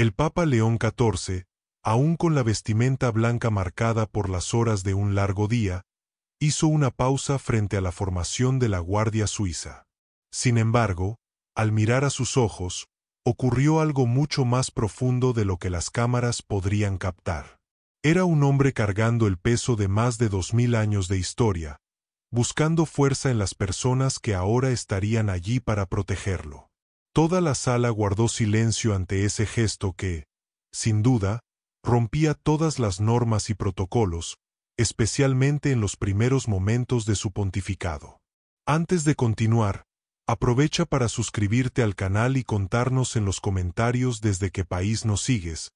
El Papa León XIV, aún con la vestimenta blanca marcada por las horas de un largo día, hizo una pausa frente a la formación de la Guardia Suiza. Sin embargo, al mirar a sus ojos, ocurrió algo mucho más profundo de lo que las cámaras podrían captar. Era un hombre cargando el peso de más de 2000 años de historia, buscando fuerza en las personas que ahora estarían allí para protegerlo. Toda la sala guardó silencio ante ese gesto que, sin duda, rompía todas las normas y protocolos, especialmente en los primeros momentos de su pontificado. Antes de continuar, aprovecha para suscribirte al canal y contarnos en los comentarios desde qué país nos sigues,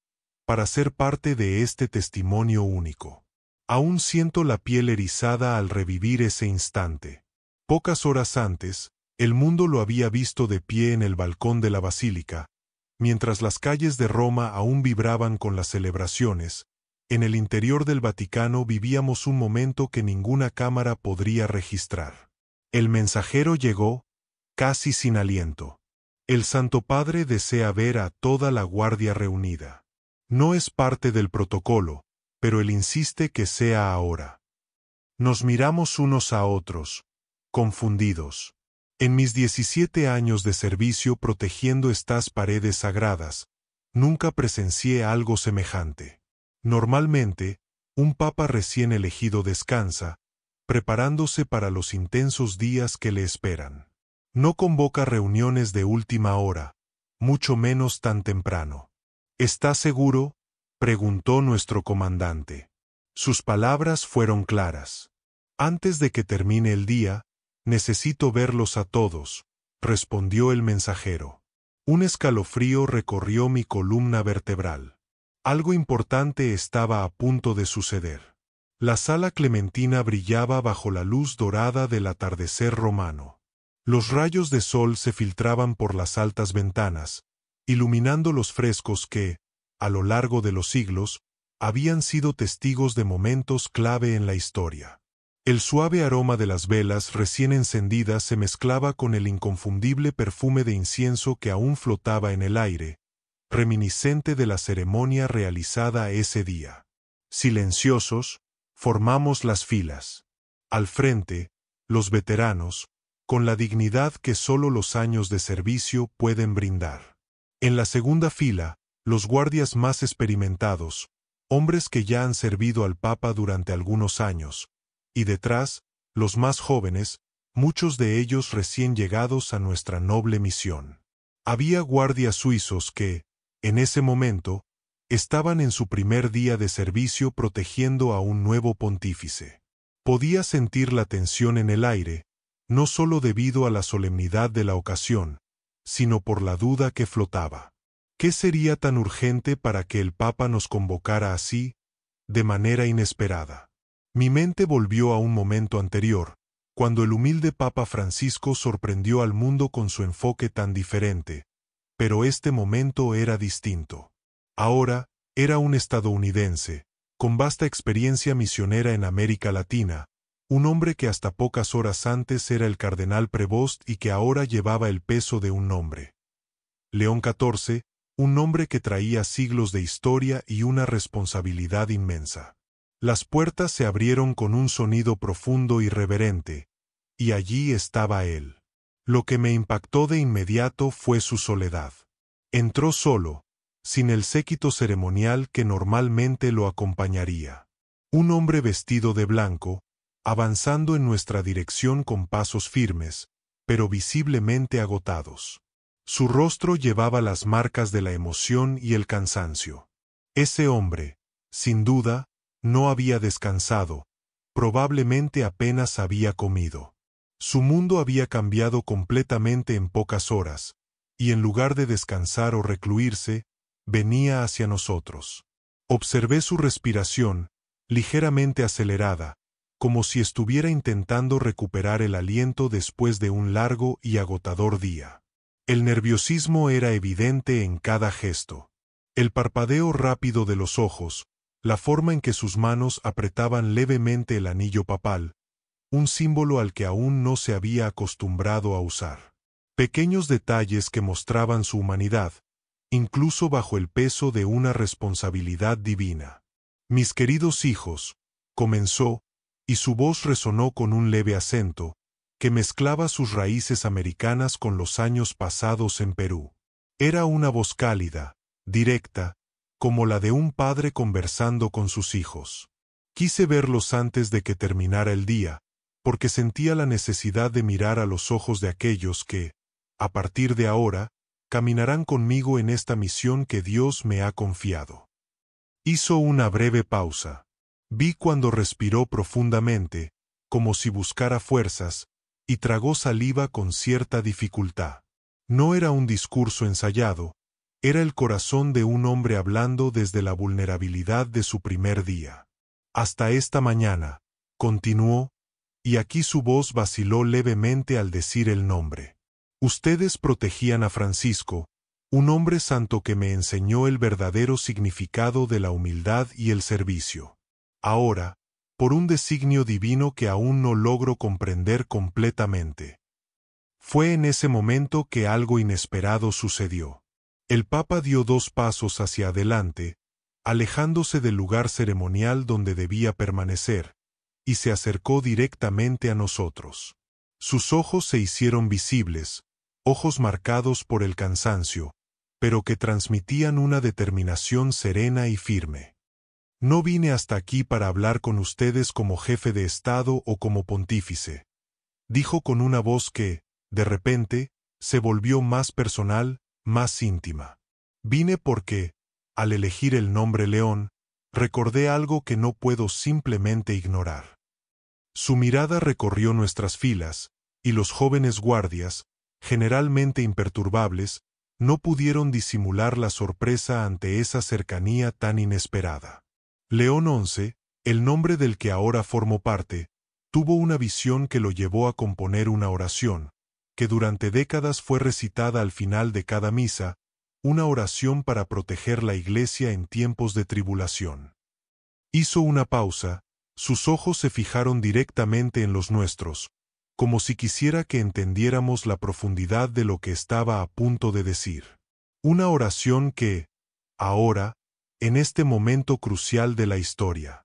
para ser parte de este testimonio único. Aún siento la piel erizada al revivir ese instante. Pocas horas antes, el mundo lo había visto de pie en el balcón de la basílica, mientras las calles de Roma aún vibraban con las celebraciones. En el interior del Vaticano vivíamos un momento que ninguna cámara podría registrar. El mensajero llegó, casi sin aliento. El Santo Padre desea ver a toda la guardia reunida. No es parte del protocolo, pero él insiste que sea ahora. Nos miramos unos a otros, confundidos. En mis 17 años de servicio protegiendo estas paredes sagradas, nunca presencié algo semejante. Normalmente, un papa recién elegido descansa, preparándose para los intensos días que le esperan. No convoca reuniones de última hora, mucho menos tan temprano. ¿Estás seguro?, preguntó nuestro comandante. Sus palabras fueron claras. Antes de que termine el día, necesito verlos a todos, respondió el mensajero. Un escalofrío recorrió mi columna vertebral. Algo importante estaba a punto de suceder. La sala clementina brillaba bajo la luz dorada del atardecer romano. Los rayos de sol se filtraban por las altas ventanas, iluminando los frescos que, a lo largo de los siglos, habían sido testigos de momentos clave en la historia. El suave aroma de las velas recién encendidas se mezclaba con el inconfundible perfume de incienso que aún flotaba en el aire, reminiscente de la ceremonia realizada ese día. Silenciosos, formamos las filas. Al frente, los veteranos, con la dignidad que solo los años de servicio pueden brindar. En la segunda fila, los guardias más experimentados, hombres que ya han servido al Papa durante algunos años, y detrás, los más jóvenes, muchos de ellos recién llegados a nuestra noble misión. Había guardias suizos que, en ese momento, estaban en su primer día de servicio protegiendo a un nuevo pontífice. Podía sentir la tensión en el aire, no solo debido a la solemnidad de la ocasión, sino por la duda que flotaba. ¿Qué sería tan urgente para que el Papa nos convocara así, de manera inesperada? Mi mente volvió a un momento anterior, cuando el humilde Papa Francisco sorprendió al mundo con su enfoque tan diferente, pero este momento era distinto. Ahora, era un estadounidense, con vasta experiencia misionera en América Latina, un hombre que hasta pocas horas antes era el cardenal Prevost y que ahora llevaba el peso de un nombre. León XIV, un nombre que traía siglos de historia y una responsabilidad inmensa. Las puertas se abrieron con un sonido profundo y reverente, y allí estaba él. Lo que me impactó de inmediato fue su soledad. Entró solo, sin el séquito ceremonial que normalmente lo acompañaría. Un hombre vestido de blanco, avanzando en nuestra dirección con pasos firmes, pero visiblemente agotados. Su rostro llevaba las marcas de la emoción y el cansancio. Ese hombre, sin duda, no había descansado, probablemente apenas había comido. Su mundo había cambiado completamente en pocas horas, y en lugar de descansar o recluirse, venía hacia nosotros. Observé su respiración, ligeramente acelerada, como si estuviera intentando recuperar el aliento después de un largo y agotador día. El nerviosismo era evidente en cada gesto. El parpadeo rápido de los ojos, la forma en que sus manos apretaban levemente el anillo papal, un símbolo al que aún no se había acostumbrado a usar. Pequeños detalles que mostraban su humanidad, incluso bajo el peso de una responsabilidad divina. Mis queridos hijos, comenzó, y su voz resonó con un leve acento, que mezclaba sus raíces americanas con los años pasados en Perú. Era una voz cálida, directa, como la de un padre conversando con sus hijos. Quise verlos antes de que terminara el día, porque sentía la necesidad de mirar a los ojos de aquellos que, a partir de ahora, caminarán conmigo en esta misión que Dios me ha confiado. Hizo una breve pausa. Vi cuando respiró profundamente, como si buscara fuerzas, y tragó saliva con cierta dificultad. No era un discurso ensayado, era el corazón de un hombre hablando desde la vulnerabilidad de su primer día. Hasta esta mañana, continuó, y aquí su voz vaciló levemente al decir el nombre. Ustedes protegían a Francisco, un hombre santo que me enseñó el verdadero significado de la humildad y el servicio. Ahora, por un designio divino que aún no logro comprender completamente. Fue en ese momento que algo inesperado sucedió. El Papa dio 2 pasos hacia adelante, alejándose del lugar ceremonial donde debía permanecer, y se acercó directamente a nosotros. Sus ojos se hicieron visibles, ojos marcados por el cansancio, pero que transmitían una determinación serena y firme. No vine hasta aquí para hablar con ustedes como jefe de Estado o como pontífice, dijo con una voz que, de repente, se volvió más personal, más íntima. Vine porque, al elegir el nombre León, recordé algo que no puedo simplemente ignorar. Su mirada recorrió nuestras filas, y los jóvenes guardias, generalmente imperturbables, no pudieron disimular la sorpresa ante esa cercanía tan inesperada. León XI, el nombre del que ahora formo parte, tuvo una visión que lo llevó a componer una oración, que durante décadas fue recitada al final de cada misa, una oración para proteger la Iglesia en tiempos de tribulación. Hizo una pausa, sus ojos se fijaron directamente en los nuestros, como si quisiera que entendiéramos la profundidad de lo que estaba a punto de decir. Una oración que, ahora, en este momento crucial de la historia.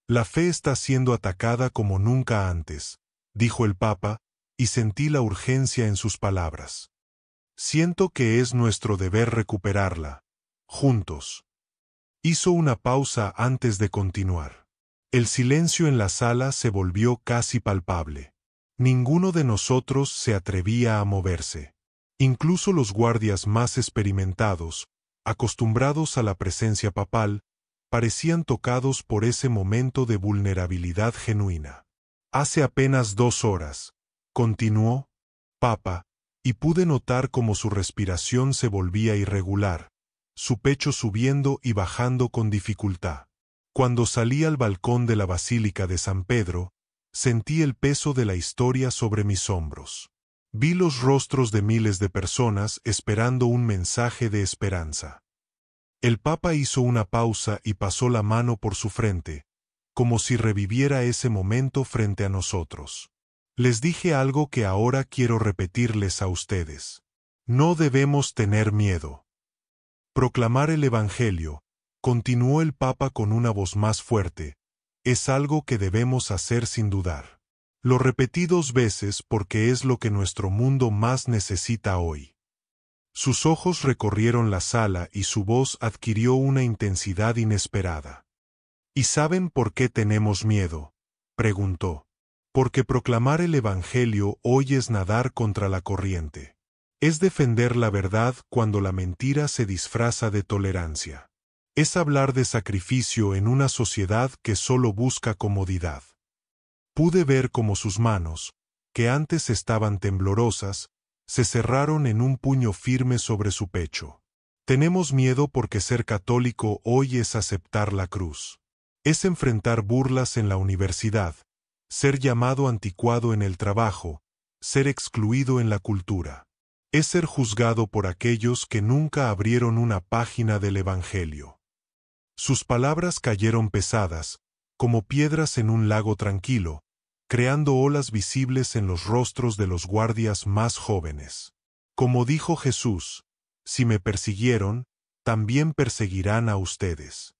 La fe está siendo atacada como nunca antes, dijo el Papa, y sentí la urgencia en sus palabras. Siento que es nuestro deber recuperarla, juntos. Hizo una pausa antes de continuar. El silencio en la sala se volvió casi palpable. Ninguno de nosotros se atrevía a moverse. Incluso los guardias más experimentados, acostumbrados a la presencia papal, parecían tocados por ese momento de vulnerabilidad genuina. Hace apenas 2 horas, continuó, Papa, y pude notar cómo su respiración se volvía irregular, su pecho subiendo y bajando con dificultad. Cuando salí al balcón de la Basílica de San Pedro, sentí el peso de la historia sobre mis hombros. Vi los rostros de miles de personas esperando un mensaje de esperanza. El Papa hizo una pausa y pasó la mano por su frente, como si reviviera ese momento frente a nosotros. Les dije algo que ahora quiero repetirles a ustedes. No debemos tener miedo. Proclamar el Evangelio, continuó el Papa con una voz más fuerte, es algo que debemos hacer sin dudar. Lo repetí 2 veces porque es lo que nuestro mundo más necesita hoy. Sus ojos recorrieron la sala y su voz adquirió una intensidad inesperada. ¿Y saben por qué tenemos miedo?, preguntó. Porque proclamar el Evangelio hoy es nadar contra la corriente. Es defender la verdad cuando la mentira se disfraza de tolerancia. Es hablar de sacrificio en una sociedad que solo busca comodidad. Pude ver cómo sus manos, que antes estaban temblorosas, se cerraron en un puño firme sobre su pecho. Tenemos miedo porque ser católico hoy es aceptar la cruz. Es enfrentar burlas en la universidad, ser llamado anticuado en el trabajo, ser excluido en la cultura. Es ser juzgado por aquellos que nunca abrieron una página del Evangelio. Sus palabras cayeron pesadas, como piedras en un lago tranquilo, creando olas visibles en los rostros de los guardias más jóvenes. Como dijo Jesús, si me persiguieron, también perseguirán a ustedes.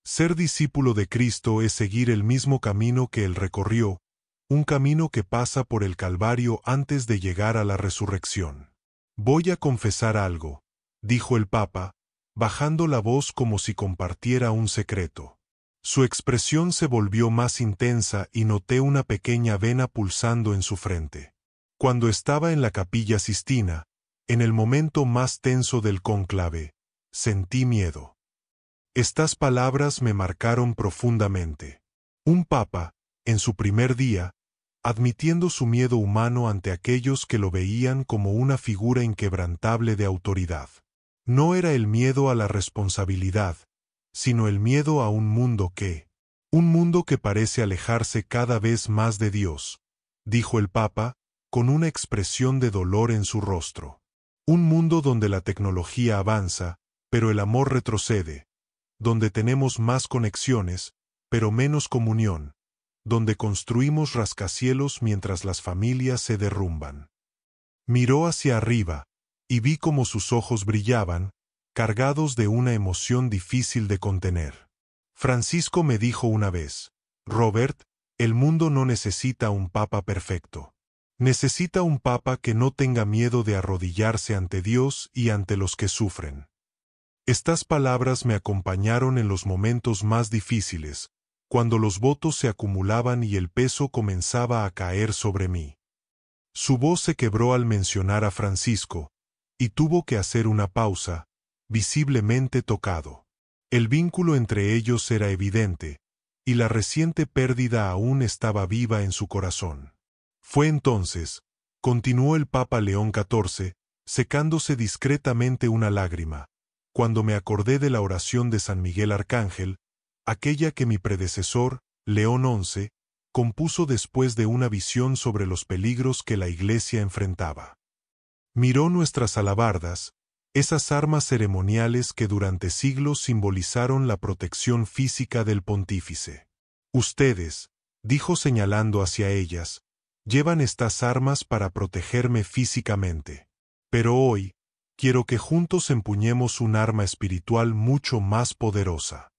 Ser discípulo de Cristo es seguir el mismo camino que Él recorrió, un camino que pasa por el Calvario antes de llegar a la resurrección. Voy a confesar algo, dijo el Papa, bajando la voz como si compartiera un secreto. Su expresión se volvió más intensa y noté una pequeña vena pulsando en su frente. Cuando estaba en la Capilla Sistina, en el momento más tenso del cónclave, sentí miedo. Estas palabras me marcaron profundamente. Un papa, en su primer día, admitiendo su miedo humano ante aquellos que lo veían como una figura inquebrantable de autoridad. No era el miedo a la responsabilidad, sino el miedo a un mundo que parece alejarse cada vez más de Dios, dijo el Papa, con una expresión de dolor en su rostro. Un mundo donde la tecnología avanza, pero el amor retrocede, donde tenemos más conexiones, pero menos comunión, donde construimos rascacielos mientras las familias se derrumban. Miró hacia arriba, y vi cómo sus ojos brillaban, cargados de una emoción difícil de contener. Francisco me dijo una vez, Robert, el mundo no necesita un papa perfecto. Necesita un papa que no tenga miedo de arrodillarse ante Dios y ante los que sufren. Estas palabras me acompañaron en los momentos más difíciles, cuando los votos se acumulaban y el peso comenzaba a caer sobre mí. Su voz se quebró al mencionar a Francisco, y tuvo que hacer una pausa, visiblemente tocado. El vínculo entre ellos era evidente, y la reciente pérdida aún estaba viva en su corazón. Fue entonces, continuó el Papa León XIV, secándose discretamente una lágrima, cuando me acordé de la oración de San Miguel Arcángel, aquella que mi predecesor, León XI, compuso después de una visión sobre los peligros que la Iglesia enfrentaba. Miró nuestras alabardas, esas armas ceremoniales que durante siglos simbolizaron la protección física del pontífice. Ustedes, dijo señalando hacia ellas, llevan estas armas para protegerme físicamente. Pero hoy, quiero que juntos empuñemos un arma espiritual mucho más poderosa.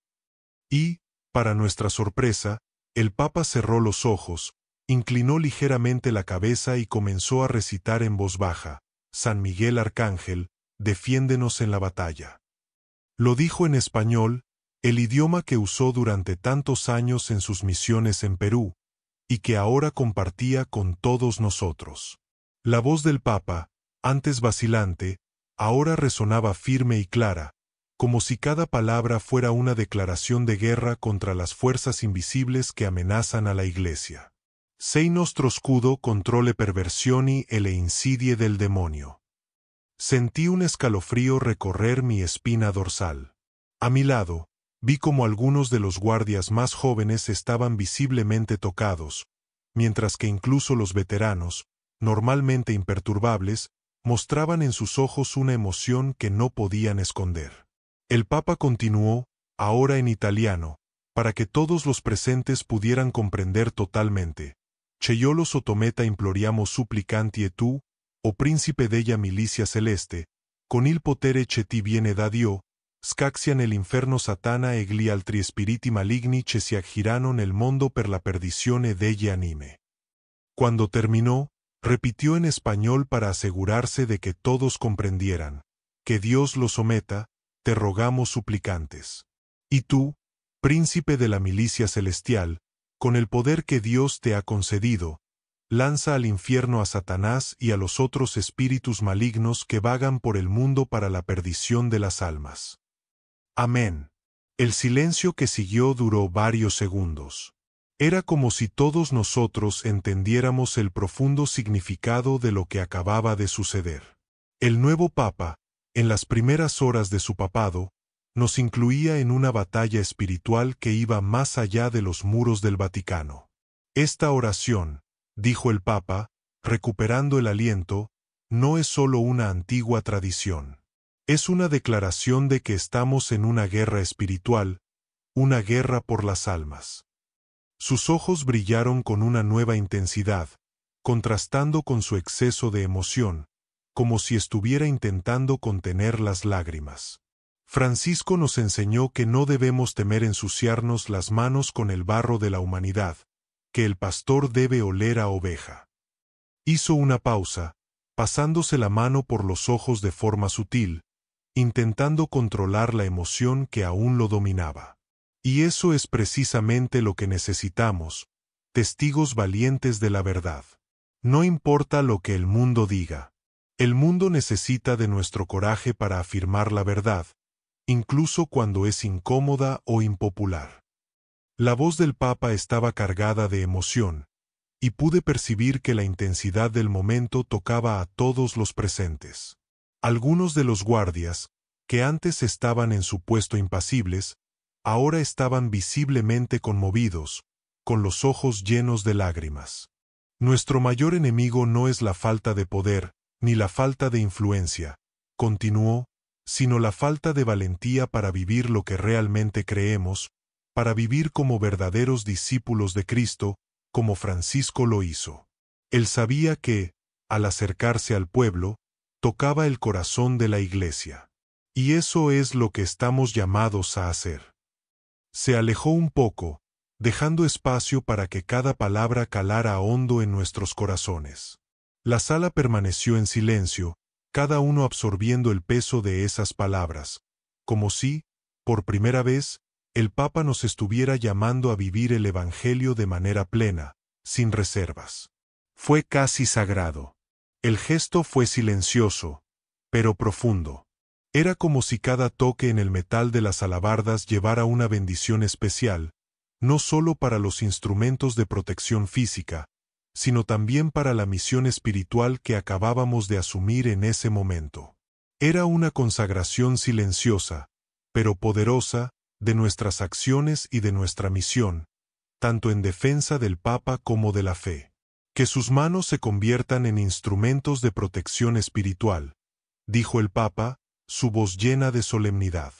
Y, para nuestra sorpresa, el Papa cerró los ojos, inclinó ligeramente la cabeza y comenzó a recitar en voz baja, San Miguel Arcángel, defiéndenos en la batalla. Lo dijo en español, el idioma que usó durante tantos años en sus misiones en Perú, y que ahora compartía con todos nosotros. La voz del Papa, antes vacilante, ahora resonaba firme y clara, como si cada palabra fuera una declaración de guerra contra las fuerzas invisibles que amenazan a la Iglesia. Sei nostro scudo contro le perversioni e le insidie del demonio. Sentí un escalofrío recorrer mi espina dorsal. A mi lado, vi como algunos de los guardias más jóvenes estaban visiblemente tocados, mientras que incluso los veteranos, normalmente imperturbables, mostraban en sus ojos una emoción que no podían esconder. El Papa continuó, ahora en italiano, para que todos los presentes pudieran comprender totalmente. Che io lo sottometta imploriamo supplicanti e tu, o príncipe della milicia celeste, con il potere che ti viene da Dio, scaxia nell'inferno satana e gli altri spiriti maligni che si aggirano nel mondo per la perdizione degli anime. Cuando terminó, repitió en español para asegurarse de que todos comprendieran. Que Dios lo someta, te rogamos suplicantes. Y tú, príncipe de la milicia celestial, con el poder que Dios te ha concedido, lanza al infierno a Satanás y a los otros espíritus malignos que vagan por el mundo para la perdición de las almas. Amén. El silencio que siguió duró varios segundos. Era como si todos nosotros entendiéramos el profundo significado de lo que acababa de suceder. El nuevo Papa, en las primeras horas de su papado, nos incluía en una batalla espiritual que iba más allá de los muros del Vaticano. Esta oración, dijo el Papa, recuperando el aliento, no es solo una antigua tradición. Es una declaración de que estamos en una guerra espiritual, una guerra por las almas. Sus ojos brillaron con una nueva intensidad, contrastando con su exceso de emoción, como si estuviera intentando contener las lágrimas. Francisco nos enseñó que no debemos temer ensuciarnos las manos con el barro de la humanidad, que el pastor debe oler a oveja. Hizo una pausa, pasándose la mano por los ojos de forma sutil, intentando controlar la emoción que aún lo dominaba. Y eso es precisamente lo que necesitamos, testigos valientes de la verdad. No importa lo que el mundo diga. El mundo necesita de nuestro coraje para afirmar la verdad, incluso cuando es incómoda o impopular. La voz del Papa estaba cargada de emoción, y pude percibir que la intensidad del momento tocaba a todos los presentes. Algunos de los guardias, que antes estaban en su puesto impasibles, ahora estaban visiblemente conmovidos, con los ojos llenos de lágrimas. Nuestro mayor enemigo no es la falta de poder, ni la falta de influencia, continuó, sino la falta de valentía para vivir lo que realmente creemos, para vivir como verdaderos discípulos de Cristo, como Francisco lo hizo. Él sabía que, al acercarse al pueblo, tocaba el corazón de la Iglesia. Y eso es lo que estamos llamados a hacer. Se alejó un poco, dejando espacio para que cada palabra calara hondo en nuestros corazones. La sala permaneció en silencio, cada uno absorbiendo el peso de esas palabras, como si, por primera vez, el Papa nos estuviera llamando a vivir el Evangelio de manera plena, sin reservas. Fue casi sagrado. El gesto fue silencioso, pero profundo. Era como si cada toque en el metal de las alabardas llevara una bendición especial, no solo para los instrumentos de protección física, sino también para la misión espiritual que acabábamos de asumir en ese momento. Era una consagración silenciosa, pero poderosa, de nuestras acciones y de nuestra misión, tanto en defensa del Papa como de la fe. Que sus manos se conviertan en instrumentos de protección espiritual, dijo el Papa, su voz llena de solemnidad.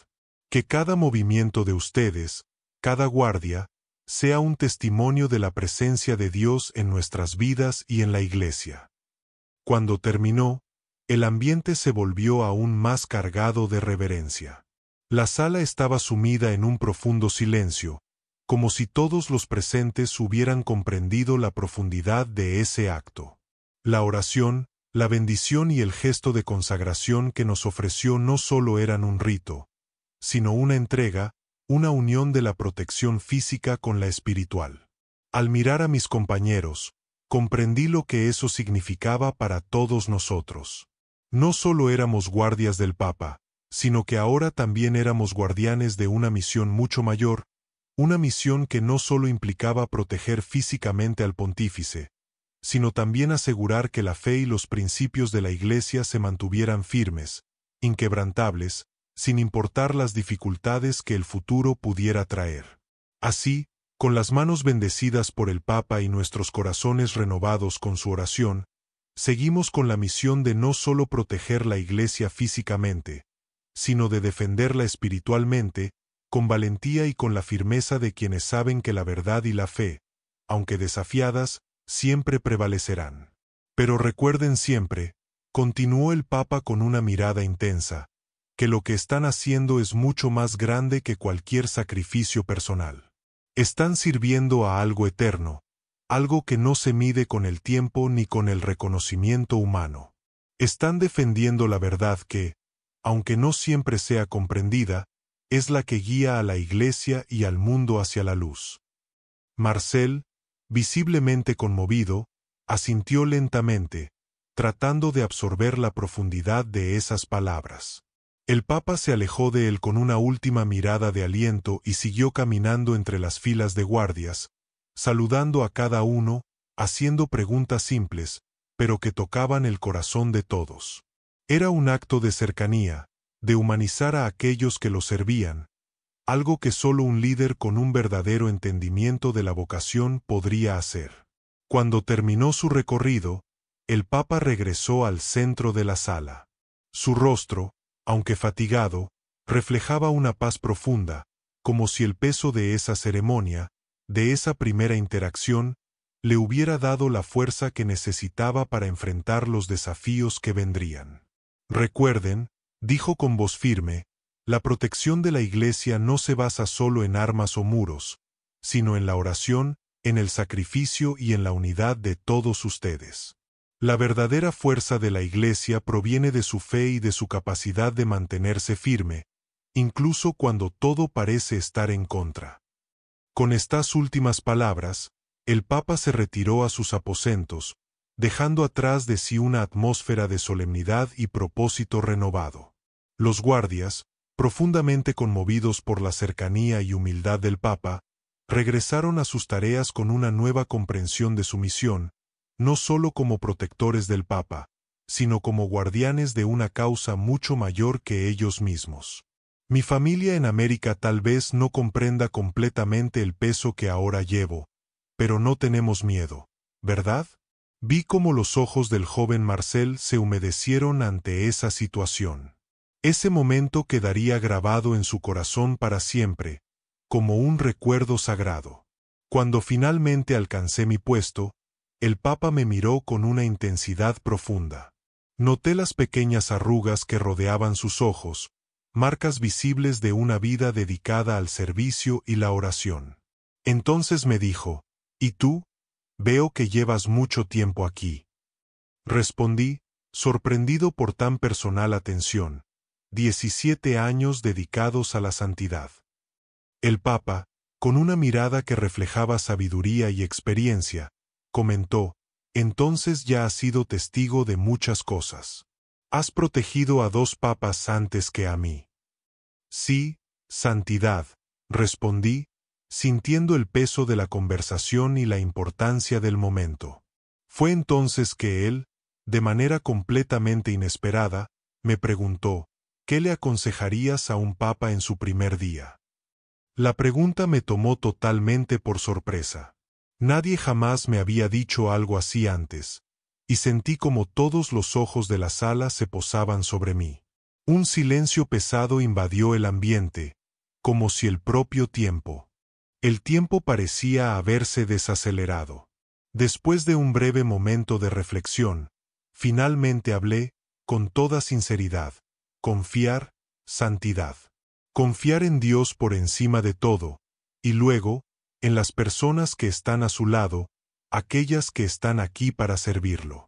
Que cada movimiento de ustedes, cada guardia, sea un testimonio de la presencia de Dios en nuestras vidas y en la Iglesia. Cuando terminó, el ambiente se volvió aún más cargado de reverencia. La sala estaba sumida en un profundo silencio, como si todos los presentes hubieran comprendido la profundidad de ese acto. La oración, la bendición y el gesto de consagración que nos ofreció no solo eran un rito, sino una entrega, una unión de la protección física con la espiritual. Al mirar a mis compañeros, comprendí lo que eso significaba para todos nosotros. No solo éramos guardias del Papa, sino que ahora también éramos guardianes de una misión mucho mayor, una misión que no solo implicaba proteger físicamente al pontífice, sino también asegurar que la fe y los principios de la Iglesia se mantuvieran firmes, inquebrantables, sin importar las dificultades que el futuro pudiera traer. Así, con las manos bendecidas por el Papa y nuestros corazones renovados con su oración, seguimos con la misión de no solo proteger la Iglesia físicamente, sino de defenderla espiritualmente, con valentía y con la firmeza de quienes saben que la verdad y la fe, aunque desafiadas, siempre prevalecerán. Pero recuerden siempre, continuó el Papa con una mirada intensa, que lo que están haciendo es mucho más grande que cualquier sacrificio personal. Están sirviendo a algo eterno, algo que no se mide con el tiempo ni con el reconocimiento humano. Están defendiendo la verdad que, aunque no siempre sea comprendida, es la que guía a la Iglesia y al mundo hacia la luz. Marcel, visiblemente conmovido, asintió lentamente, tratando de absorber la profundidad de esas palabras. El Papa se alejó de él con una última mirada de aliento y siguió caminando entre las filas de guardias, saludando a cada uno, haciendo preguntas simples, pero que tocaban el corazón de todos. Era un acto de cercanía, de humanizar a aquellos que lo servían, algo que solo un líder con un verdadero entendimiento de la vocación podría hacer. Cuando terminó su recorrido, el Papa regresó al centro de la sala. Su rostro, aunque fatigado, reflejaba una paz profunda, como si el peso de esa ceremonia, de esa primera interacción, le hubiera dado la fuerza que necesitaba para enfrentar los desafíos que vendrían. Recuerden, dijo con voz firme, la protección de la Iglesia no se basa solo en armas o muros, sino en la oración, en el sacrificio y en la unidad de todos ustedes. La verdadera fuerza de la Iglesia proviene de su fe y de su capacidad de mantenerse firme, incluso cuando todo parece estar en contra. Con estas últimas palabras, el Papa se retiró a sus aposentos, dejando atrás de sí una atmósfera de solemnidad y propósito renovado. Los guardias, profundamente conmovidos por la cercanía y humildad del Papa, regresaron a sus tareas con una nueva comprensión de su misión, no solo como protectores del Papa, sino como guardianes de una causa mucho mayor que ellos mismos. Mi familia en América tal vez no comprenda completamente el peso que ahora llevo, pero no tenemos miedo, ¿verdad? Vi cómo los ojos del joven Marcel se humedecieron ante esa situación. Ese momento quedaría grabado en su corazón para siempre, como un recuerdo sagrado. Cuando finalmente alcancé mi puesto, el Papa me miró con una intensidad profunda. Noté las pequeñas arrugas que rodeaban sus ojos, marcas visibles de una vida dedicada al servicio y la oración. Entonces me dijo, ¿y tú? Veo que llevas mucho tiempo aquí. Respondí, sorprendido por tan personal atención, 17 años dedicados a la santidad. El Papa, con una mirada que reflejaba sabiduría y experiencia, comentó, entonces ya has sido testigo de muchas cosas. Has protegido a 2 papas antes que a mí. Sí, santidad, respondí, sintiendo el peso de la conversación y la importancia del momento. Fue entonces que él, de manera completamente inesperada, me preguntó, ¿qué le aconsejarías a un papa en su primer día? La pregunta me tomó totalmente por sorpresa. Nadie jamás me había dicho algo así antes, y sentí como todos los ojos de la sala se posaban sobre mí. Un silencio pesado invadió el ambiente, como si el propio tiempo. El tiempo parecía haberse desacelerado. Después de un breve momento de reflexión, finalmente hablé, con toda sinceridad, confiar, santidad. Confiar en Dios por encima de todo, y luego, en las personas que están a su lado, aquellas que están aquí para servirlo.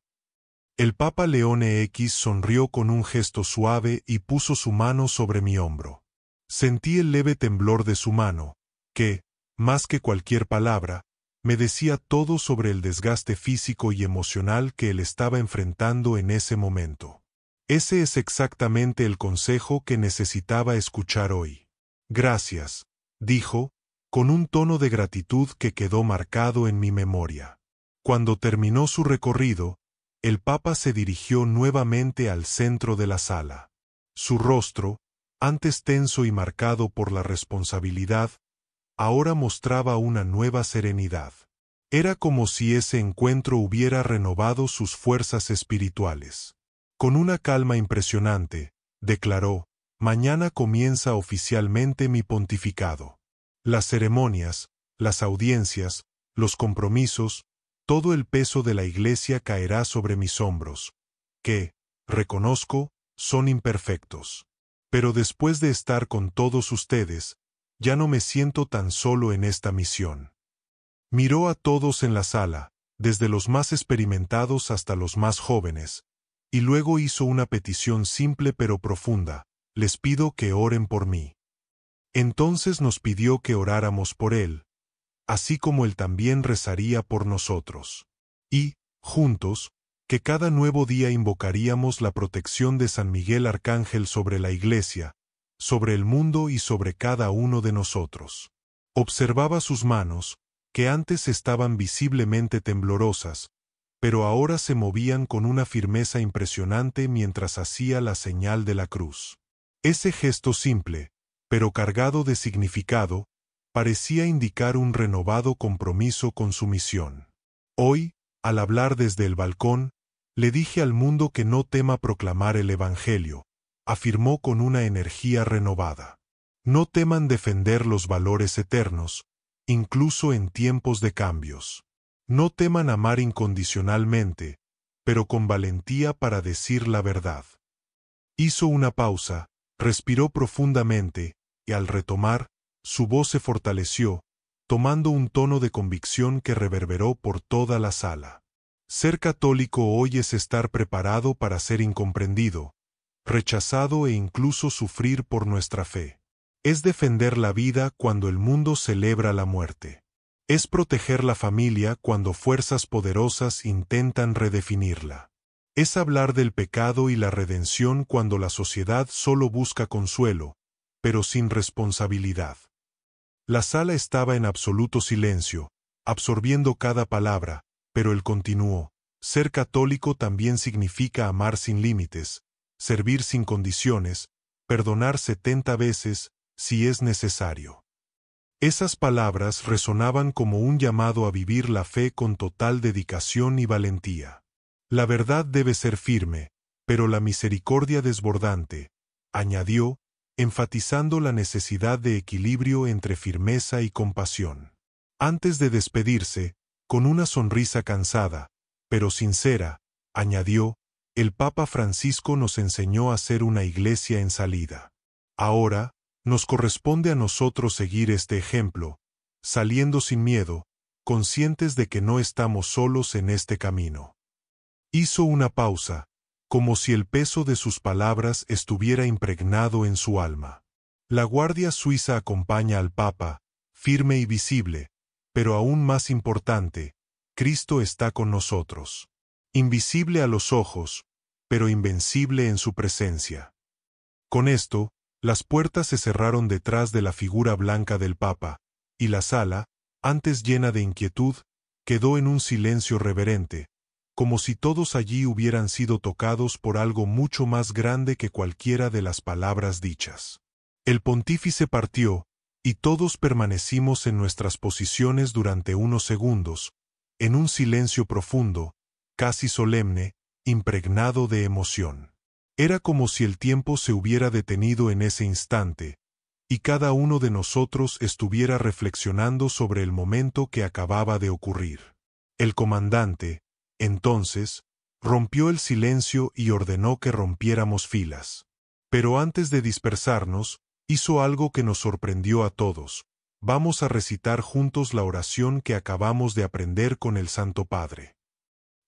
El Papa Leone X sonrió con un gesto suave y puso su mano sobre mi hombro. Sentí el leve temblor de su mano, que, más que cualquier palabra, me decía todo sobre el desgaste físico y emocional que él estaba enfrentando en ese momento. Ese es exactamente el consejo que necesitaba escuchar hoy. Gracias, dijo, con un tono de gratitud que quedó marcado en mi memoria. Cuando terminó su recorrido, el Papa se dirigió nuevamente al centro de la sala. Su rostro, antes tenso y marcado por la responsabilidad, ahora mostraba una nueva serenidad. Era como si ese encuentro hubiera renovado sus fuerzas espirituales. Con una calma impresionante, declaró, mañana comienza oficialmente mi pontificado. Las ceremonias, las audiencias, los compromisos, todo el peso de la Iglesia caerá sobre mis hombros, que, reconozco, son imperfectos. Pero después de estar con todos ustedes, ya no me siento tan solo en esta misión. Miró a todos en la sala, desde los más experimentados hasta los más jóvenes, y luego hizo una petición simple pero profunda, les pido que oren por mí. Entonces nos pidió que oráramos por él, así como él también rezaría por nosotros. Y, juntos, que cada nuevo día invocaríamos la protección de San Miguel Arcángel sobre la Iglesia, sobre el mundo y sobre cada uno de nosotros. Observaba sus manos, que antes estaban visiblemente temblorosas, pero ahora se movían con una firmeza impresionante mientras hacía la señal de la cruz. Ese gesto simple, pero cargado de significado, parecía indicar un renovado compromiso con su misión. Hoy, al hablar desde el balcón, le dije al mundo que no tema proclamar el Evangelio, afirmó con una energía renovada. No teman defender los valores eternos, incluso en tiempos de cambios. No teman amar incondicionalmente, pero con valentía para decir la verdad. Hizo una pausa, respiró profundamente, y al retomar, su voz se fortaleció, tomando un tono de convicción que reverberó por toda la sala. Ser católico hoy es estar preparado para ser incomprendido, rechazado e incluso sufrir por nuestra fe. Es defender la vida cuando el mundo celebra la muerte. Es proteger la familia cuando fuerzas poderosas intentan redefinirla. Es hablar del pecado y la redención cuando la sociedad solo busca consuelo, pero sin responsabilidad. La sala estaba en absoluto silencio, absorbiendo cada palabra, pero él continuó: ser católico también significa amar sin límites, servir sin condiciones, perdonar 70 veces, si es necesario. Esas palabras resonaban como un llamado a vivir la fe con total dedicación y valentía. La verdad debe ser firme, pero la misericordia desbordante, añadió, enfatizando la necesidad de equilibrio entre firmeza y compasión. Antes de despedirse, con una sonrisa cansada, pero sincera, añadió: el Papa Francisco nos enseñó a ser una iglesia en salida. Ahora, nos corresponde a nosotros seguir este ejemplo, saliendo sin miedo, conscientes de que no estamos solos en este camino. Hizo una pausa, como si el peso de sus palabras estuviera impregnado en su alma. La Guardia Suiza acompaña al Papa, firme y visible, pero aún más importante, Cristo está con nosotros. Invisible a los ojos, pero invencible en su presencia. Con esto, las puertas se cerraron detrás de la figura blanca del Papa, y la sala, antes llena de inquietud, quedó en un silencio reverente, como si todos allí hubieran sido tocados por algo mucho más grande que cualquiera de las palabras dichas. El pontífice partió, y todos permanecimos en nuestras posiciones durante unos segundos, en un silencio profundo, casi solemne, impregnado de emoción. Era como si el tiempo se hubiera detenido en ese instante, y cada uno de nosotros estuviera reflexionando sobre el momento que acababa de ocurrir. El comandante, entonces, rompió el silencio y ordenó que rompiéramos filas. Pero antes de dispersarnos, hizo algo que nos sorprendió a todos: vamos a recitar juntos la oración que acabamos de aprender con el Santo Padre.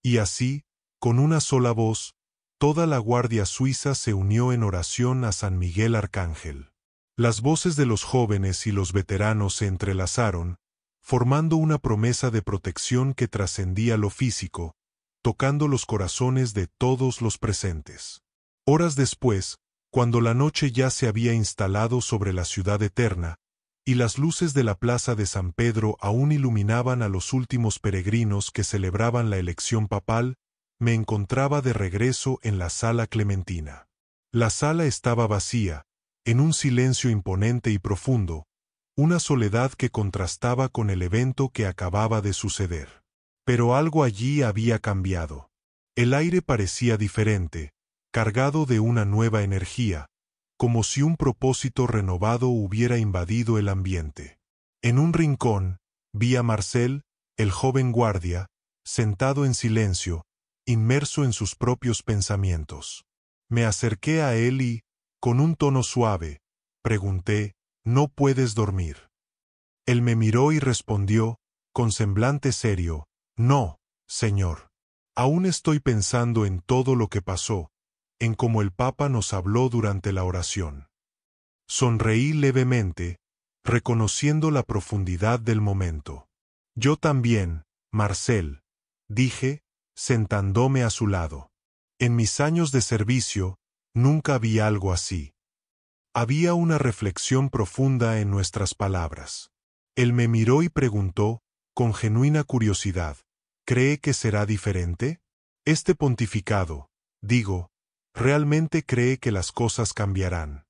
Y así, con una sola voz, toda la Guardia Suiza se unió en oración a San Miguel Arcángel. Las voces de los jóvenes y los veteranos se entrelazaron, formando una promesa de protección que trascendía lo físico, tocando los corazones de todos los presentes. Horas después, cuando la noche ya se había instalado sobre la ciudad eterna, y las luces de la plaza de San Pedro aún iluminaban a los últimos peregrinos que celebraban la elección papal, me encontraba de regreso en la sala clementina. La sala estaba vacía, en un silencio imponente y profundo, una soledad que contrastaba con el evento que acababa de suceder. Pero algo allí había cambiado. El aire parecía diferente, cargado de una nueva energía, como si un propósito renovado hubiera invadido el ambiente. En un rincón, vi a Marcel, el joven guardia, sentado en silencio, inmerso en sus propios pensamientos. Me acerqué a él y, con un tono suave, pregunté: ¿no puedes dormir? Él me miró y respondió, con semblante serio: no, señor. Aún estoy pensando en todo lo que pasó, en cómo el Papa nos habló durante la oración. Sonreí levemente, reconociendo la profundidad del momento. Yo también, Marcel, dije, sentándome a su lado. En mis años de servicio, nunca vi algo así. Había una reflexión profunda en nuestras palabras. Él me miró y preguntó, con genuina curiosidad: ¿cree que será diferente? Este pontificado, digo, ¿realmente cree que las cosas cambiarán?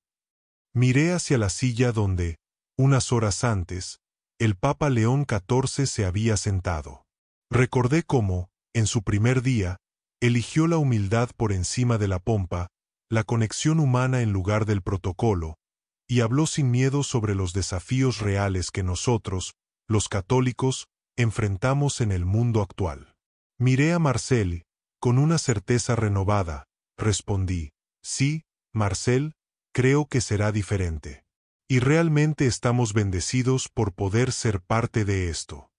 Miré hacia la silla donde, unas horas antes, el Papa León XIV se había sentado. Recordé cómo, en su primer día, eligió la humildad por encima de la pompa, la conexión humana en lugar del protocolo, y habló sin miedo sobre los desafíos reales que nosotros, los católicos, enfrentamos en el mundo actual. Miré a Marcel, con una certeza renovada, respondí, sí, Marcel, creo que será diferente. Y realmente estamos bendecidos por poder ser parte de esto.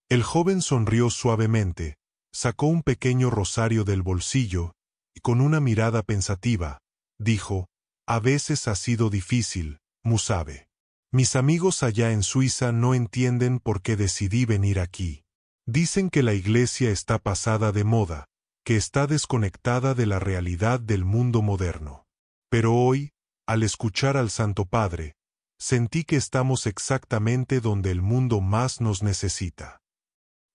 El joven sonrió suavemente, sacó un pequeño rosario del bolsillo, y con una mirada pensativa, dijo, a veces ha sido difícil, Musabe. Mis amigos allá en Suiza no entienden por qué decidí venir aquí. Dicen que la iglesia está pasada de moda, que está desconectada de la realidad del mundo moderno. Pero hoy, al escuchar al Santo Padre, sentí que estamos exactamente donde el mundo más nos necesita.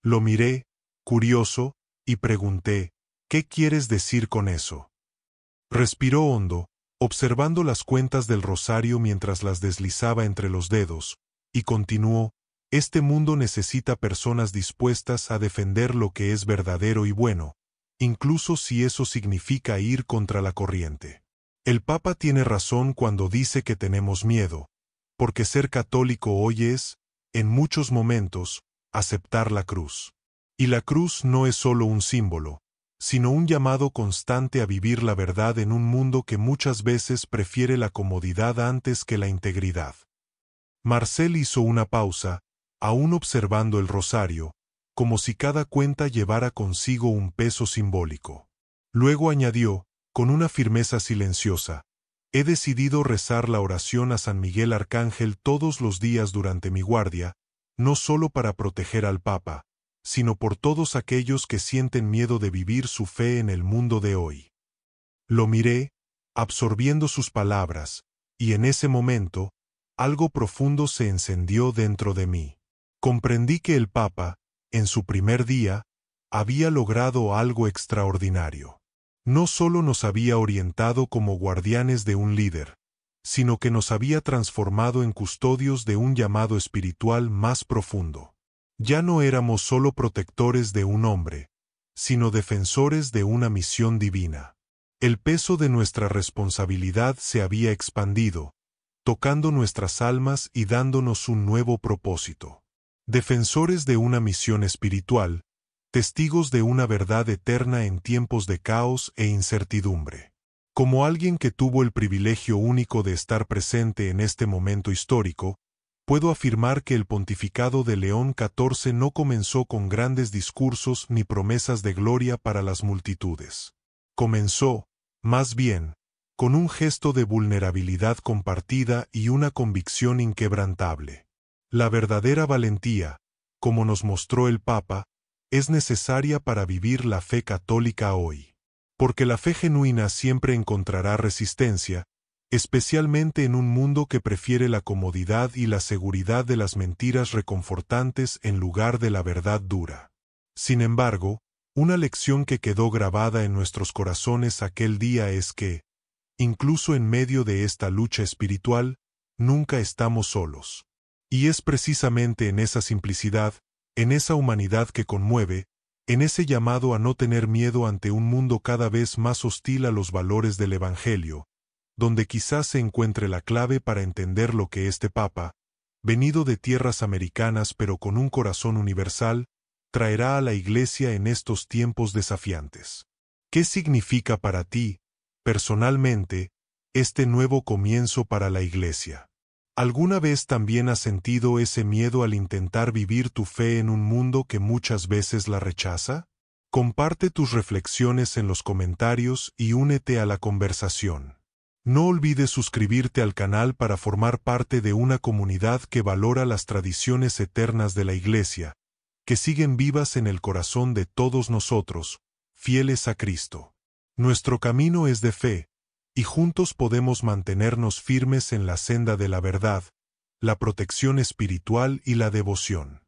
Lo miré, curioso, y pregunté, ¿qué quieres decir con eso? Respiró hondo, observando las cuentas del rosario mientras las deslizaba entre los dedos, y continuó, este mundo necesita personas dispuestas a defender lo que es verdadero y bueno, incluso si eso significa ir contra la corriente. El Papa tiene razón cuando dice que tenemos miedo, porque ser católico hoy es, en muchos momentos, aceptar la cruz. Y la cruz no es solo un símbolo, sino un llamado constante a vivir la verdad en un mundo que muchas veces prefiere la comodidad antes que la integridad. Marcel hizo una pausa, aún observando el rosario, como si cada cuenta llevara consigo un peso simbólico. Luego añadió, con una firmeza silenciosa, he decidido rezar la oración a San Miguel Arcángel todos los días durante mi guardia, no solo para proteger al Papa, sino por todos aquellos que sienten miedo de vivir su fe en el mundo de hoy. Lo miré, absorbiendo sus palabras, y en ese momento, algo profundo se encendió dentro de mí. Comprendí que el Papa, en su primer día, había logrado algo extraordinario. No solo nos había orientado como guardianes de un líder, sino que nos había transformado en custodios de un llamado espiritual más profundo. Ya no éramos solo protectores de un hombre, sino defensores de una misión divina. El peso de nuestra responsabilidad se había expandido, tocando nuestras almas y dándonos un nuevo propósito. Defensores de una misión espiritual, testigos de una verdad eterna en tiempos de caos e incertidumbre. Como alguien que tuvo el privilegio único de estar presente en este momento histórico, puedo afirmar que el pontificado de León XIV no comenzó con grandes discursos ni promesas de gloria para las multitudes. Comenzó, más bien, con un gesto de vulnerabilidad compartida y una convicción inquebrantable. La verdadera valentía, como nos mostró el Papa, es necesaria para vivir la fe católica hoy. Porque la fe genuina siempre encontrará resistencia, especialmente en un mundo que prefiere la comodidad y la seguridad de las mentiras reconfortantes en lugar de la verdad dura. Sin embargo, una lección que quedó grabada en nuestros corazones aquel día es que, incluso en medio de esta lucha espiritual, nunca estamos solos. Y es precisamente en esa simplicidad, en esa humanidad que conmueve, en ese llamado a no tener miedo ante un mundo cada vez más hostil a los valores del Evangelio, donde quizás se encuentre la clave para entender lo que este Papa, venido de tierras americanas pero con un corazón universal, traerá a la Iglesia en estos tiempos desafiantes. ¿Qué significa para ti, personalmente, este nuevo comienzo para la Iglesia? ¿Alguna vez también has sentido ese miedo al intentar vivir tu fe en un mundo que muchas veces la rechaza? Comparte tus reflexiones en los comentarios y únete a la conversación. No olvides suscribirte al canal para formar parte de una comunidad que valora las tradiciones eternas de la Iglesia, que siguen vivas en el corazón de todos nosotros, fieles a Cristo. Nuestro camino es de fe, y juntos podemos mantenernos firmes en la senda de la verdad, la protección espiritual y la devoción.